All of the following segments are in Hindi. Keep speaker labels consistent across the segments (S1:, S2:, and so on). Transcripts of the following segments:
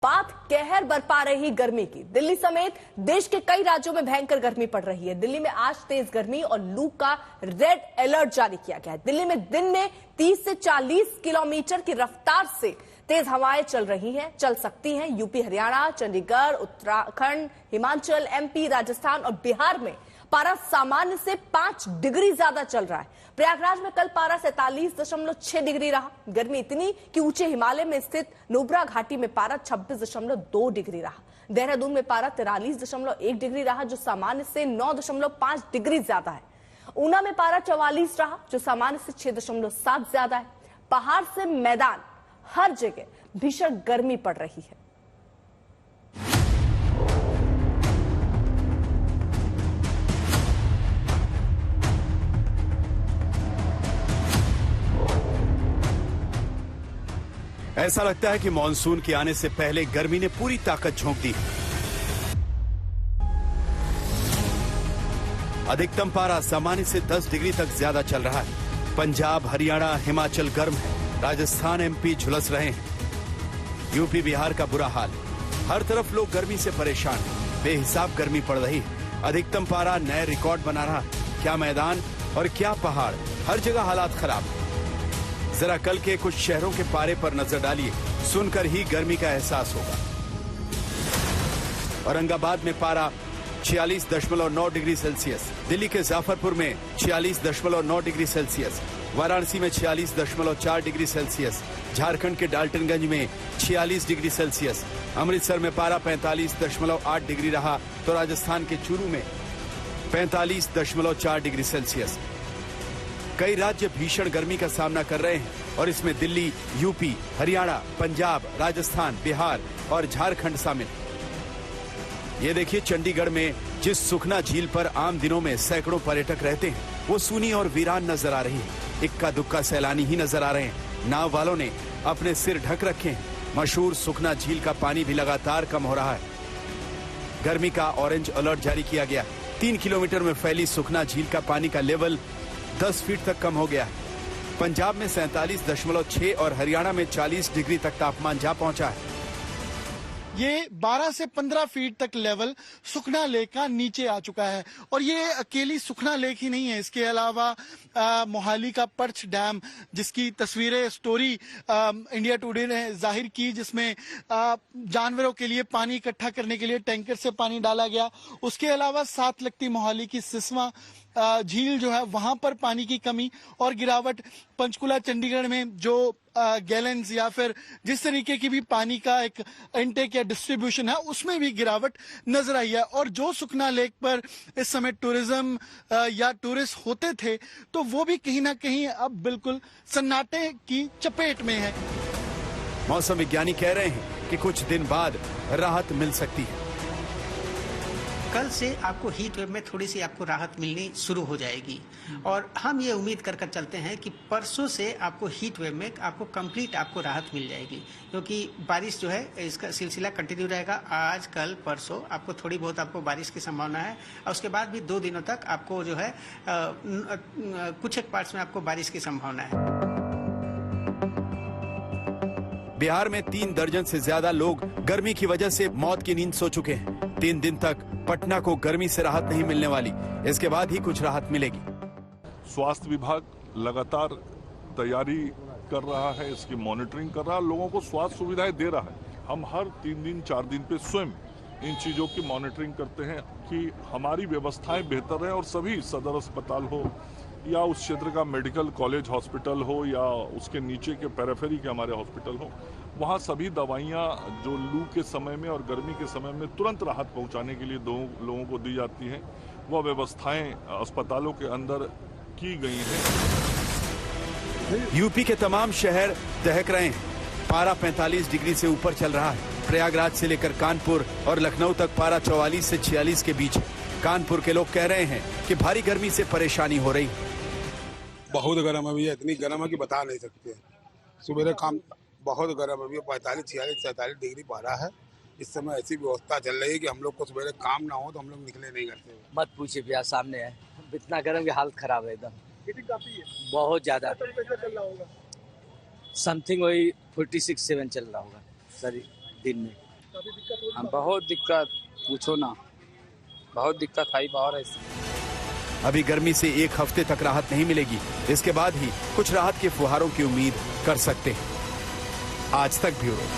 S1: बात कहर बरपा रही गर्मी की। दिल्ली समेत देश के कई राज्यों में भयंकर गर्मी पड़ रही है। दिल्ली में आज तेज गर्मी और लू का रेड अलर्ट जारी किया गया है। दिल्ली में दिन में 30 से 40 किलोमीटर की रफ्तार से तेज हवाएं चल सकती हैं। यूपी, हरियाणा, चंडीगढ़, उत्तराखंड, हिमाचल, एमपी, राजस्थान और बिहार में पारा सामान्य से 5 डिग्री ज्यादा चल रहा है। प्रयागराज में कल पारा 47.6 डिग्री रहा। गर्मी इतनी कि ऊंचे हिमालय में स्थित नुब्रा घाटी में पारा 26.2 डिग्री रहा। देहरादून में पारा 43.1 डिग्री रहा, जो सामान्य से 9.5 डिग्री ज्यादा है। ऊना में पारा 44 रहा, जो सामान्य से 6.7 ज्यादा है। पहाड़ से मैदान, हर जगह भीषण गर्मी पड़ रही है।
S2: ऐसा लगता है कि मॉनसून के आने से पहले गर्मी ने पूरी ताकत झोंक दी। अधिकतम पारा सामान्य से 10 डिग्री तक ज्यादा चल रहा है। पंजाब, हरियाणा, हिमाचल गर्म है। राजस्थान, एमपी झुलस रहे हैं। यूपी, बिहार का बुरा हाल। हर तरफ लोग गर्मी से परेशान हैं। बेहिसाब गर्मी पड़ रही है। अधिकतम पारा नए रिकॉर्ड बना रहा। क्या मैदान और क्या पहाड़, हर जगह हालात खराब। जरा कल के कुछ शहरों के पारे पर नजर डालिए, सुनकर ही गर्मी का एहसास होगा। औरंगाबाद में पारा 46.9 डिग्री सेल्सियस, दिल्ली के जाफरपुर में 46.9 डिग्री सेल्सियस, वाराणसी में 46.4 डिग्री सेल्सियस, झारखंड के डाल्टनगंज में 46 डिग्री सेल्सियस, अमृतसर में पारा 45.8 डिग्री रहा, तो राजस्थान के चूरू में 45.4 डिग्री सेल्सियस। कई राज्य भीषण गर्मी का सामना कर रहे हैं और इसमें दिल्ली, यूपी, हरियाणा, पंजाब, राजस्थान, बिहार और झारखंड शामिल। ये देखिए, चंडीगढ़ में जिस सुखना झील पर आम दिनों में सैकड़ों पर्यटक रहते हैं, वो सूनी और वीरान नजर आ रही है। इक्का दुक्का सैलानी ही नजर आ रहे हैं। नाव वालों ने अपने सिर ढक रखे हैं। मशहूर सुखना झील का पानी भी लगातार कम हो रहा है। गर्मी का ऑरेंज अलर्ट जारी किया गया। 3 किलोमीटर में फैली सुखना झील का पानी का लेवल 10 फीट तक कम हो गया है। पंजाब में 47.6 और हरियाणा में 40 डिग्री तक तापमान जा पहुंचा है।
S3: ये 12 से 15 फीट तक लेवल सुखना लेक का नीचे आ चुका है। और ये अकेली सुखना लेक ही नहीं है, इसके अलावा मोहाली का पर्च डैम, जिसकी तस्वीरें स्टोरी इंडिया टुडे ने जाहिर की, जिसमें जानवरों के लिए पानी इकट्ठा करने के लिए टैंकर से पानी डाला गया। उसके अलावा साथ लगती मोहाली की सिसवा झील जो है, वहां पर पानी की कमी और गिरावट। पंचकुला, चंडीगढ़ में जो गैलेंस या फिर जिस तरीके की भी पानी का एक इनटेक या डिस्ट्रीब्यूशन है, उसमें भी गिरावट नजर आई है। और जो सुखना लेक पर इस समय टूरिज्म या टूरिस्ट होते थे, तो वो भी कहीं ना कहीं अब बिल्कुल सन्नाटे की चपेट में है।
S2: मौसम विज्ञानी कह रहे हैं कि कुछ दिन बाद राहत मिल सकती है।
S4: कल से आपको हीट वेव में थोड़ी सी आपको राहत मिलनी शुरू हो जाएगी और हम ये उम्मीद कर चलते हैं कि परसों से आपको हीट वेव में आपको कंप्लीट आपको राहत मिल जाएगी, क्योंककि बारिश जो है इसका सिलसिला कंटिन्यू रहेगा। आज, कल, परसों आपको थोड़ी बहुत आपको बारिश की संभावना है और उसके बाद भी 2 दिनों तक आपको जो है कुछ एक पार्ट्स में आपको बारिश की संभावना है।
S2: बिहार में 3 दर्जन से ज्यादा लोग गर्मी की वजह से मौत की नींद सो चुके हैं। 3 दिन तक पटना को गर्मी से राहत नहीं मिलने वाली, इसके बाद ही कुछ राहत मिलेगी।
S5: स्वास्थ्य विभाग लगातार तैयारी कर रहा है, इसकी मॉनिटरिंग कर रहा है, लोगों को स्वास्थ्य सुविधाएं दे रहा है। हम हर 3 दिन 4 दिन पे स्वयं इन चीजों की मॉनिटरिंग करते हैं कि हमारी व्यवस्थाएं बेहतर रहें और सभी सदर अस्पताल हो या उस क्षेत्र का मेडिकल कॉलेज हॉस्पिटल हो या उसके नीचे के पेरिफेरी के हमारे हॉस्पिटल हो, वहाँ सभी दवाइयाँ जो लू के समय में और गर्मी के समय में तुरंत राहत पहुँचाने के लिए लोगों को दी जाती हैं, वह व्यवस्थाएं अस्पतालों के अंदर की गई हैं।
S2: यूपी के तमाम शहर दहक रहे हैं। पारा 45 डिग्री से ऊपर चल रहा है। प्रयागराज से लेकर कानपुर और लखनऊ तक पारा 44 से 46 के बीच है। कानपुर के लोग कह रहे हैं कि भारी गर्मी से परेशानी हो रही है।
S6: बहुत गर्म है भैया, इतनी गर्म है कि बता नहीं सकते। सुबह काम बहुत गर्म है भैया, 45, 46, 47 डिग्री पारा है। इस समय ऐसी व्यवस्था चल रही है कि हम लोग को सुबह काम ना हो तो हम लोग निकले नहीं करते।
S7: मत पूछिए भैया, सामने है, इतना गर्म की हालत खराब है एकदम।
S8: काफी है,
S7: बहुत ज्यादा।
S8: चल रहा होगा
S7: समथिंग वही 46-47 चल रहा होगा सर दिन में।
S8: बहुत दिक्कत, पूछो ना, बहुत दिक्कत आई बाहर है।
S2: अभी गर्मी से एक हफ्ते तक राहत नहीं मिलेगी, इसके बाद ही कुछ राहत के फुहारों की उम्मीद कर सकते हैं। आज तक ब्यूरो।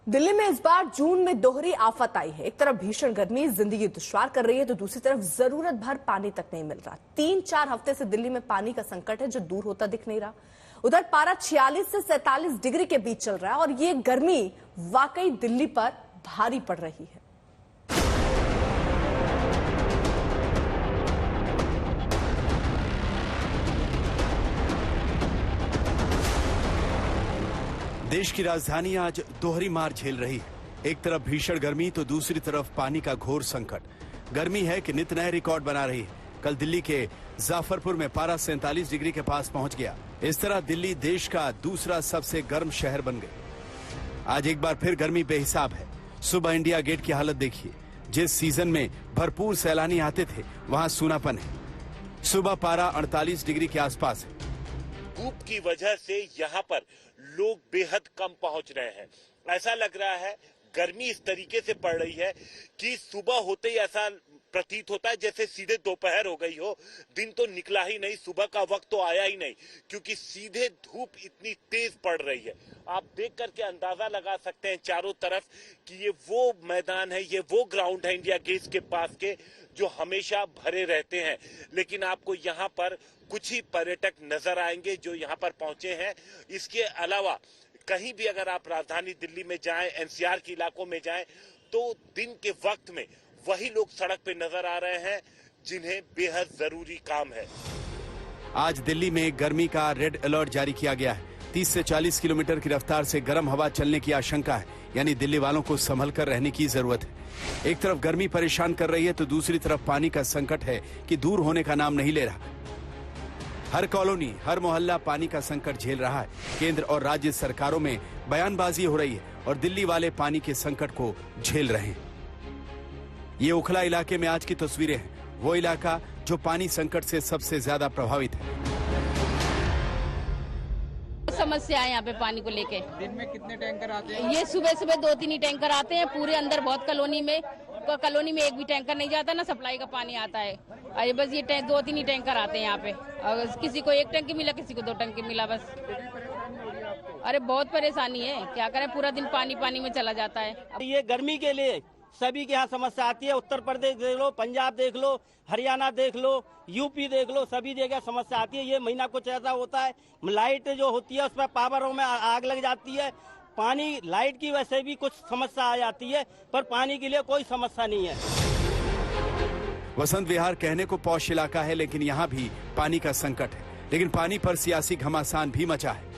S1: दिल्ली में इस बार जून में दोहरी आफत आई है। एक तरफ भीषण गर्मी जिंदगी दुश्वार कर रही है, तो दूसरी तरफ जरूरत भर पानी तक नहीं मिल रहा। 3-4 हफ्ते से दिल्ली में पानी का संकट है जो दूर होता दिख नहीं रहा। उधर पारा 46 से 47 डिग्री के बीच चल रहा है और ये गर्मी वाकई दिल्ली पर भारी पड़ रही है।
S2: देश की राजधानी आज दोहरी मार झेल रही है। एक तरफ भीषण गर्मी तो दूसरी तरफ पानी का घोर संकट। गर्मी है कि नित नए रिकॉर्ड बना रही है। कल दिल्ली के जाफरपुर में पारा 47 डिग्री के पास पहुंच गया। इस तरह दिल्ली देश का दूसरा सबसे गर्म शहर बन गई। आज एक बार फिर गर्मी बेहिसाब है। सुबह इंडिया गेट की हालत देखिए। जिस सीजन में भरपूर सैलानी आते थे वहां सूनापन है। सुबह पारा 48 डिग्री के आसपास है।
S9: धूप की वजह से यहाँ पर लोग बेहद कम पहुंच रहे हैं। ऐसा लग रहा है गर्मी इस तरीके से पड़ रही है कि सुबह होते ही ऐसा प्रतीत होता है जैसे सीधे दोपहर हो गई हो। दिन तो निकला ही नहीं, सुबह का वक्त तो आया ही नहीं, क्योंकि सीधे धूप इतनी तेज पड़ रही है। आप देख करके अंदाजा लगा सकते हैं चारों तरफ कि ये वो मैदान है, ये वो ग्राउंड है इंडिया गेट के पास के जो हमेशा भरे रहते हैं। लेकिन आपको यहाँ पर कुछ ही पर्यटक नजर आएंगे जो यहाँ पर पहुंचे हैं। इसके अलावा कहीं भी अगर आप राजधानी दिल्ली में जाएं, एनसीआर के इलाकों में जाएं, तो दिन के वक्त में वही लोग सड़क पे नजर आ रहे हैं जिन्हें बेहद जरूरी काम है।
S2: आज दिल्ली में गर्मी का रेड अलर्ट जारी किया गया है। 30 से 40 किलोमीटर की रफ्तार से गर्म हवा चलने की आशंका है, यानी दिल्ली वालों को संभल कर रहने की जरूरत है। एक तरफ गर्मी परेशान कर रही है तो दूसरी तरफ पानी का संकट है कि दूर होने का नाम नहीं ले रहा। हर कॉलोनी, हर मोहल्ला पानी का संकट झेल रहा है। केंद्र और राज्य सरकारों में बयानबाजी हो रही है और दिल्ली वाले पानी के संकट को झेल रहे हैं। ये ओखला इलाके में आज की तस्वीरें हैं, वो इलाका जो पानी संकट से सबसे ज्यादा प्रभावित है।
S10: समस्या है यहाँ पे पानी को लेके।
S8: दिन में कितने टैंकर आते हैं?
S10: ये सुबह सुबह 2-3 ही टैंकर आते हैं। पूरे अंदर बहुत कॉलोनी में एक भी टैंकर नहीं जाता, ना सप्लाई का पानी आता है। अरे बस ये 2-3 ही टैंकर आते हैं यहाँ पे। अगर किसी को 1 टंकी मिला, किसी को 2 टंकी मिला बस। अरे बहुत परेशानी है, क्या करें, पूरा दिन पानी पानी में चला जाता है।
S11: ये गर्मी के लिए सभी के यहाँ समस्या आती है। उत्तर प्रदेश देख लो, पंजाब देख लो, हरियाणा देख लो, यूपी देख लो, सभी जगह समस्या आती है। ये महीना कुछ ऐसा होता है, लाइट जो होती है उस पर पावरों में आग लग जाती है। पानी, लाइट की वजह से भी कुछ समस्या आ जाती है, पर पानी के लिए कोई समस्या नहीं है।
S2: वसंत विहार कहने को पौष इलाका है, लेकिन यहाँ भी पानी का संकट है। लेकिन पानी पर सियासी घमासान भी मचा है।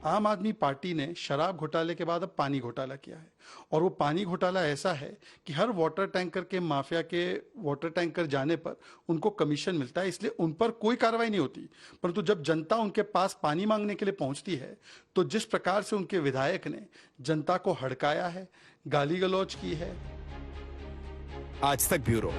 S3: आम आदमी पार्टी ने शराब घोटाले के बाद अब पानी घोटाला किया है, और वो पानी घोटाला ऐसा है कि हर वाटर टैंकर के माफिया के वाटर टैंकर जाने पर उनको कमीशन मिलता है, इसलिए उन पर कोई कार्रवाई नहीं होती। परंतु जब जनता उनके पास पानी मांगने के लिए पहुंचती है, तो जिस प्रकार से उनके विधायक ने जनता को हड़काया है, गाली गलौज की है।
S2: आज तक ब्यूरो।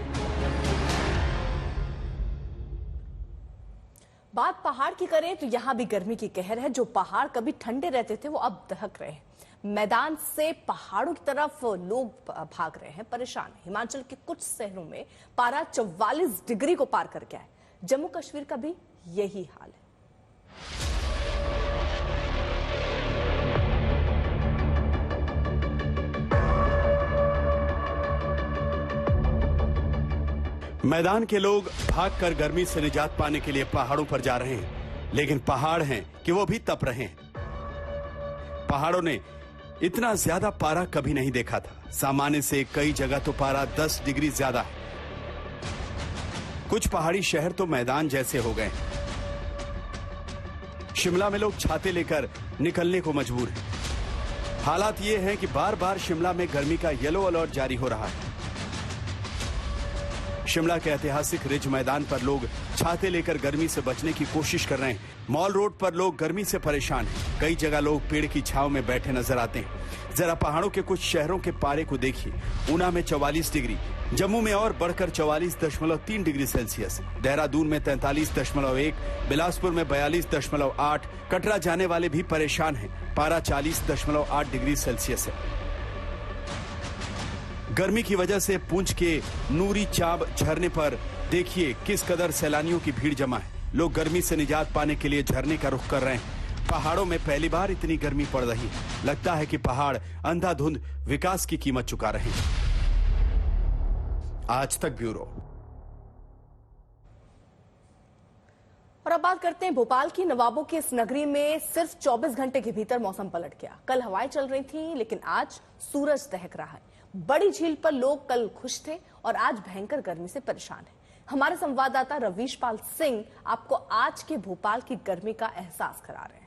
S1: बात पहाड़ की करें तो यहां भी गर्मी की कहर है। जो पहाड़ कभी ठंडे रहते थे वो अब दहक रहे हैं। मैदान से पहाड़ों की तरफ लोग भाग रहे हैं, परेशान हैं। हिमाचल के कुछ शहरों में पारा 44 डिग्री को पार कर गया है। जम्मू कश्मीर का भी यही हाल है।
S2: मैदान के लोग भागकर गर्मी से निजात पाने के लिए पहाड़ों पर जा रहे हैं, लेकिन पहाड़ हैं कि वो भी तप रहे हैं। पहाड़ों ने इतना ज्यादा पारा कभी नहीं देखा था। सामान्य से कई जगह तो पारा 10 डिग्री ज्यादा है। कुछ पहाड़ी शहर तो मैदान जैसे हो गए। शिमला में लोग छाते लेकर निकलने को मजबूर हैं। हालात ये हैं कि बार बार शिमला में गर्मी का येलो अलर्ट जारी हो रहा है। शिमला के ऐतिहासिक रिज मैदान पर लोग छाते लेकर गर्मी से बचने की कोशिश कर रहे हैं। मॉल रोड पर लोग गर्मी से परेशान हैं। कई जगह लोग पेड़ की छांव में बैठे नजर आते हैं। जरा पहाड़ों के कुछ शहरों के पारे को देखिए। ऊना में 44 डिग्री, जम्मू में और बढ़कर 44.3 डिग्री सेल्सियस, देहरादून में 43.1, बिलासपुर में 42.8। कटरा जाने वाले भी परेशान हैं। पारा 40.8 डिग्री सेल्सियस है। गर्मी की वजह से पुंछ के नूरी चाब झरने पर देखिए किस कदर सैलानियों की भीड़ जमा है। लोग गर्मी से निजात पाने के लिए झरने का रुख कर रहे हैं। पहाड़ों में पहली बार इतनी गर्मी पड़ रही है। लगता है कि पहाड़ अंधाधुंध विकास की कीमत चुका रहे हैं। आज तक ब्यूरो।
S1: और अब बात करते हैं भोपाल की। नवाबों की इस नगरी में सिर्फ 24 घंटे के भीतर मौसम पलट गया। कल हवाएं चल रही थी, लेकिन आज सूरज दहक रहा है। बड़ी झील पर लोग कल खुश थे और आज भयंकर गर्मी से परेशान हैं। हमारे संवाददाता रवीश पाल सिंह आपको आज के भोपाल की गर्मी का एहसास करा रहे हैं।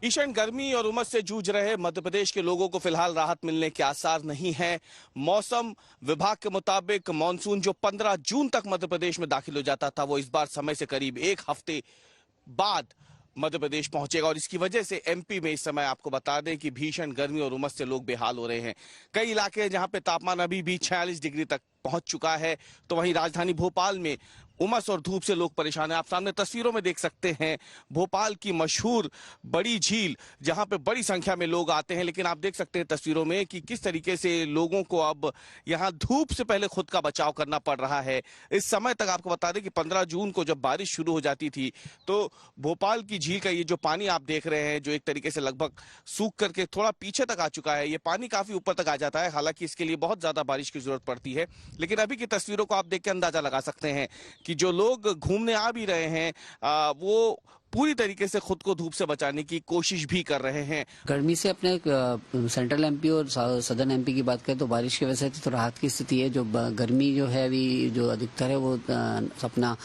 S12: भीषण गर्मी और उमस से जूझ रहे मध्य प्रदेश के लोगों को फिलहाल राहत मिलने के आसार नहीं है। मौसम विभाग के मुताबिक मानसून जो 15 जून तक मध्य प्रदेश में दाखिल हो जाता था, वो इस बार समय से करीब 1 हफ्ते बाद मध्य प्रदेश पहुंचेगा। और इसकी वजह से एमपी में इस समय आपको बता दें कि भीषण गर्मी और उमस से लोग बेहाल हो रहे हैं। कई इलाके हैं जहां पे तापमान अभी भी 46 डिग्री तक पहुंच चुका है, तो वहीं राजधानी भोपाल में उमस और धूप से लोग परेशान हैं। आप सामने तस्वीरों में देख सकते हैं भोपाल की मशहूर बड़ी झील, जहां पे बड़ी संख्या में लोग आते हैं। लेकिन आप देख सकते हैं तस्वीरों में कि किस तरीके से लोगों को अब यहां धूप से पहले खुद का बचाव करना पड़ रहा है। इस समय तक आपको बता दें कि 15 जून को जब बारिश शुरू हो जाती थी, तो भोपाल की झील का ये जो पानी आप देख रहे हैं, जो एक तरीके से लगभग सूख करके थोड़ा पीछे तक आ चुका है, ये पानी काफी ऊपर तक आ जाता है। हालांकि इसके लिए बहुत ज्यादा बारिश की जरूरत पड़ती है। लेकिन अभी की तस्वीरों को आप देख के अंदाजा लगा सकते हैं कि जो लोग घूमने आ भी रहे हैं, वो पूरी तरीके से खुद को धूप से बचाने की कोशिश भी कर रहे हैं।
S13: गर्मी से अपने सेंट्रल एमपी और सदर्न एमपी की बात करें तो बारिश की वजह से तो राहत की स्थिति है। जो गर्मी जो है अभी जो अधिकतर है वो अपना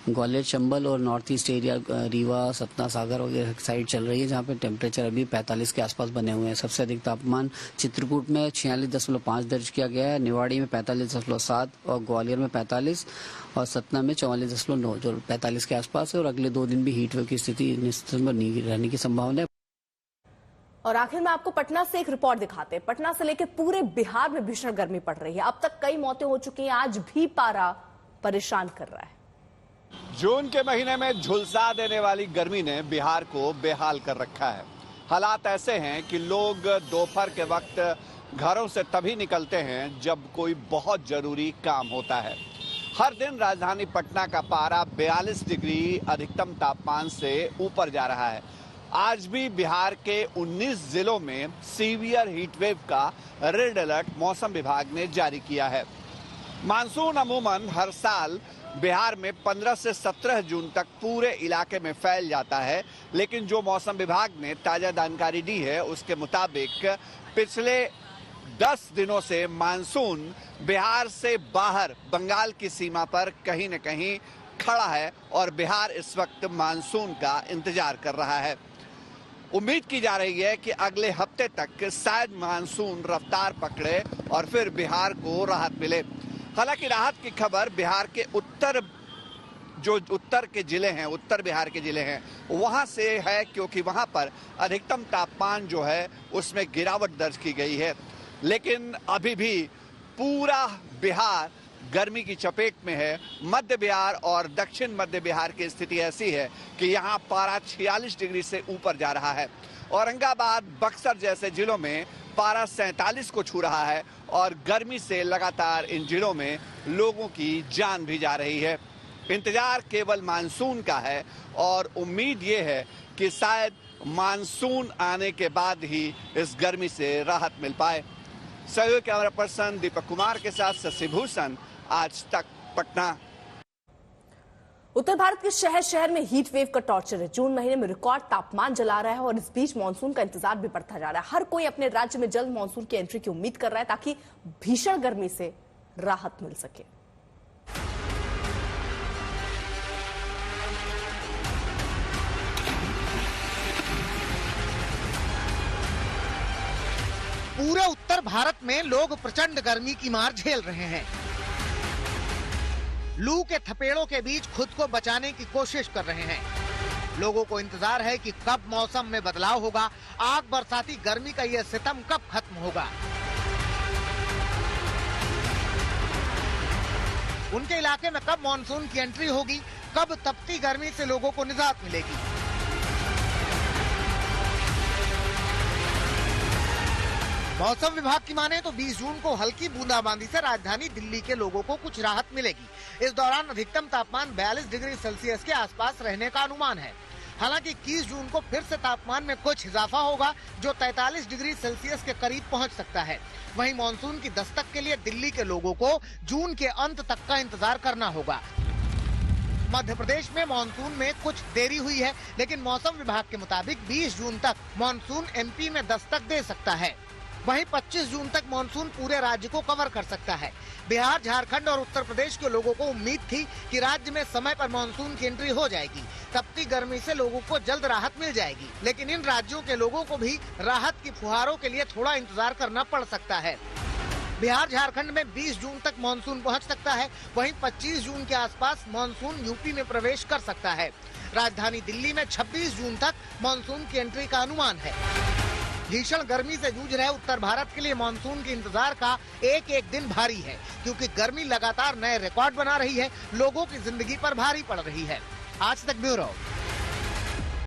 S13: ग्वालियर चंबल और north east area, Rewa, Satna, Sagar वगैरह साइड चल रही है, जहाँ पे टेम्परेचर अभी 45 के आसपास बने हुए हैं। सबसे अधिक तापमान चित्रकूट में 46.5 दर्ज किया गया है, निवाड़ी में 45.7 और ग्वालियर में 45 और सतना में 44.9, जो 45 के आसपास है। और अगले 2 दिन भी हीट वेव की स्थिति निश्चित बनी रहने की संभावना है।
S1: और आखिर में आपको पटना से एक रिपोर्ट दिखाते हैं। पटना से लेकर पूरे बिहार में भीषण गर्मी पड़ रही है। अब तक कई मौतें हो चुकी हैं, आज भी पारा परेशान कर रहा है।
S14: जून के महीने में झुलसा देने वाली गर्मी ने बिहार को बेहाल कर रखा है। हालात ऐसे हैं कि लोग दोपहर के वक्त घरों से तभी निकलते हैं जब कोई बहुत जरूरी काम होता है। हर दिन राजधानी पटना का पारा 42 डिग्री अधिकतम तापमान से ऊपर जा रहा है। आज भी बिहार के 19 जिलों में सीवियर हीटवेव का रेड अलर्ट मौसम विभाग ने जारी किया है। मानसून अमूमन हर साल बिहार में 15 से 17 जून तक पूरे इलाके में फैल जाता है, लेकिन जो मौसम विभाग ने ताजा जानकारी दी है उसके मुताबिक पिछले 10 दिनों से मानसून बिहार से बाहर बंगाल की सीमा पर कहीं न कहीं खड़ा है और बिहार इस वक्त मानसून का इंतजार कर रहा है। उम्मीद की जा रही है कि अगले हफ्ते तक शायद मानसून रफ्तार पकड़े और फिर बिहार को राहत मिले। हालांकि राहत की खबर बिहार के उत्तर के जिले हैं, उत्तर बिहार के जिले हैं, वहां से है, क्योंकि वहां पर अधिकतम तापमान जो है उसमें गिरावट दर्ज की गई है। लेकिन अभी भी पूरा बिहार गर्मी की चपेट में है। मध्य बिहार और दक्षिण मध्य बिहार की स्थिति ऐसी है कि यहाँ पारा 46 डिग्री से ऊपर जा रहा है। औरंगाबाद, बक्सर जैसे जिलों में पारा 47 को छू रहा है और गर्मी से लगातार इन जिलों में लोगों की जान भी जा रही है। इंतजार केवल मानसून का है और उम्मीद ये है कि शायद मानसून आने के बाद ही इस गर्मी से राहत मिल पाए। सहयोगी कैमरा पर्सन दीपक कुमार के साथ शशि भूषण, आज तक पटना।
S1: उत्तर भारत के शहर शहर में हीट वेव का टॉर्चर है। जून महीने में रिकॉर्ड तापमान जला रहा है और इस बीच मानसून का इंतजार भी बढ़ता जा रहा है। हर कोई अपने राज्य में जल्द मानसून की एंट्री की उम्मीद कर रहा है ताकि भीषण गर्मी से राहत मिल सके।
S15: पूरे उत्तर भारत में लोग प्रचंड गर्मी की मार झेल रहे हैं। लू के थपेड़ों के बीच खुद को बचाने की कोशिश कर रहे हैं। लोगों को इंतजार है कि कब मौसम में बदलाव होगा, आग बरसाती गर्मी का यह सितम कब खत्म होगा। उनके इलाके में कब मानसून की एंट्री होगी, कब तपती गर्मी से लोगों को निजात मिलेगी। मौसम विभाग की माने तो 20 जून को हल्की बूंदाबांदी से राजधानी दिल्ली के लोगों को कुछ राहत मिलेगी। इस दौरान अधिकतम तापमान 42 डिग्री सेल्सियस के आसपास रहने का अनुमान है। हालांकि 21 जून को फिर से तापमान में कुछ इजाफा होगा, जो 43 डिग्री सेल्सियस के करीब पहुंच सकता है। वहीं मानसून की दस्तक के लिए दिल्ली के लोगों को जून के अंत तक का इंतजार करना होगा। मध्य प्रदेश में मानसून में कुछ देरी हुई है, लेकिन मौसम विभाग के मुताबिक 20 जून तक मानसून एमपी में दस्तक दे सकता है। वहीं 25 जून तक मानसून पूरे राज्य को कवर कर सकता है। बिहार, झारखंड और उत्तर प्रदेश के लोगों को उम्मीद थी कि राज्य में समय पर मानसून की एंट्री हो जाएगी, तपती गर्मी से लोगों को जल्द राहत मिल जाएगी। लेकिन इन राज्यों के लोगों को भी राहत की फुहारों के लिए थोड़ा इंतजार करना पड़ सकता है। बिहार, झारखंड में 20 जून तक मानसून पहुंच सकता है। वहीं 25 जून के आसपास मानसून यूपी में प्रवेश कर सकता है। राजधानी दिल्ली में 26 जून तक मानसून की एंट्री का अनुमान है। भीषण गर्मी से जूझ रहे उत्तर भारत के लिए मानसून के इंतजार का एक एक दिन भारी है, क्योंकि गर्मी लगातार नए रिकॉर्ड बना रही है, लोगों की जिंदगी पर भारी पड़ रही है। आज तक ब्यूरो।